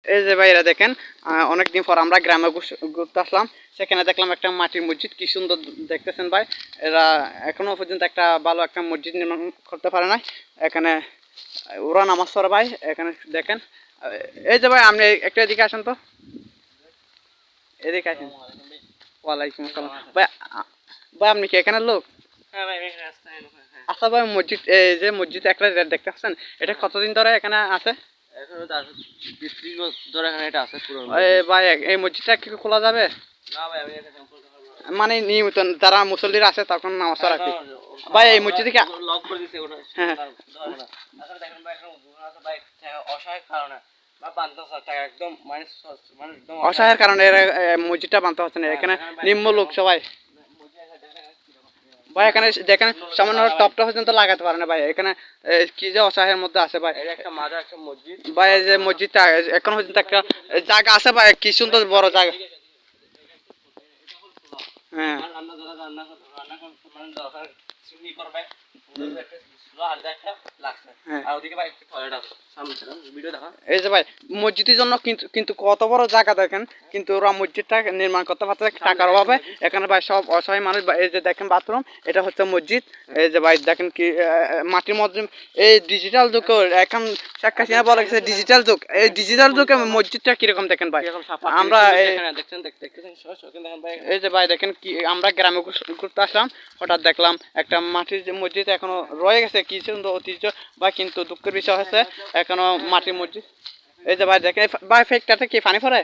এই যে ভাই এরা দেখেন অনেকদিন পর আমরা গ্রামে ঘুরতে আসলাম, সেখানে দেখলাম একটা মাটির মসজিদ, কি সুন্দর দেখতেছেন ভাই। এরা এখনো পর্যন্ত একটা ভালো একটা মসজিদ নির্মাণ করতে পারে না। এখানে ওরা নামাজ পড়ে ভাই, এখানে দেখেন। এই যে ভাই আপনি একটা এদিকে আসেন তো, এদিকে আসেন। ওয়ালাইকুম আসসালাম ভাই। ভাই আপনি কি এখানে লোক? আচ্ছা ভাই, মসজিদ এই যে মসজিদ একটা দেখতে পাচ্ছেন, এটা কতদিন ধরে এখানে আছে? ভাই এই মসজিদটা কি খোলা যাবে? মানে নিয়মিত যারা মুসল্লিরা আছে তখন নামাজ পড়া কি? ভাই এই মসজিদে কি হ্যাঁ অসহায়ের কারণে এরা মসজিদটা বানতে পারছে না, এখানে নিম্ন লোক সবাই। ভাই এখানে দেখেন সামান্য টপটা পর্যন্ত লাগাতে পারে না ভাই, এখানে কি যে অসহায়ের মধ্যে আছে ভাই। ভাই এই যে মসজিদটা এখন পর্যন্ত একটা জায়গা আছে ভাই, কি সুন্দর বড় জায়গা। হ্যাঁ এই যে ভাই মসজিদের জন্য কিন্তু কিন্তু কত বড় জায়গা দেখেন, কিন্তু ওরা মসজিদটা নির্মাণ করতে পারছে টাকার অভাবে। এখানে ভাই সব অসহায় মানুষ। এই যে দেখেন বাথরুম, এটা হচ্ছে মসজিদ। এই যে ভাই দেখেন কি মাটির মধ্যে এই ডিজিটাল যুগ এখন শেখ হাসিনা বলে গেছে ডিজিটাল যুগ, এই ডিজিটাল যুগে মসজিদটা কিরকম দেখেন ভাই। আমরা এই যে ভাই দেখেন কি আমরা গ্রামে ঘুরতে আসলাম, হঠাৎ দেখলাম একটা মাটির যে মসজিদ এখনো রয়ে গেছে, কি সুন্দর ঐতিহ্য বা, কিন্তু দুঃখের বিষয় হচ্ছে এখনো মাটির মসজিদ। এই যে ভাই দেখেন ভাই ফেকটাতে কি পানি পড়ে?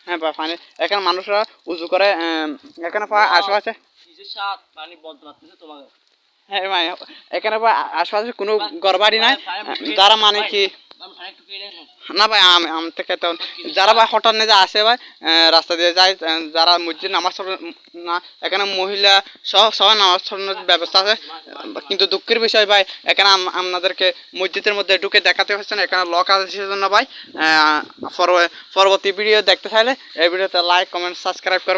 হ্যাঁ ভাই পানি, এখানে মানুষরা উজু করে, এখানে আশেপাশে হ্যাঁ ভাই এখানে ভাই আশেপাশে কোনো ঘর বাড়ি নাই, যারা মানে কি না ভাই আমি থেকে তো যারা ভাই হঠাৎ নিয়ে আসে ভাই রাস্তা দিয়ে যায়, যারা মসজিদ নামাজ না, এখানে মহিলা সহ সবাই নামাজ পড়ানোর ব্যবস্থা আছে। কিন্তু দুঃখের বিষয় ভাই এখানে আপনাদেরকে মসজিদের মধ্যে ঢুকে দেখাতে হচ্ছে না, এখানে লক আছে সেজন্য ভাই। পরবর্তী ভিডিও দেখতে চাইলে এই ভিডিওতে লাইক কমেন্ট সাবস্ক্রাইব করবেন।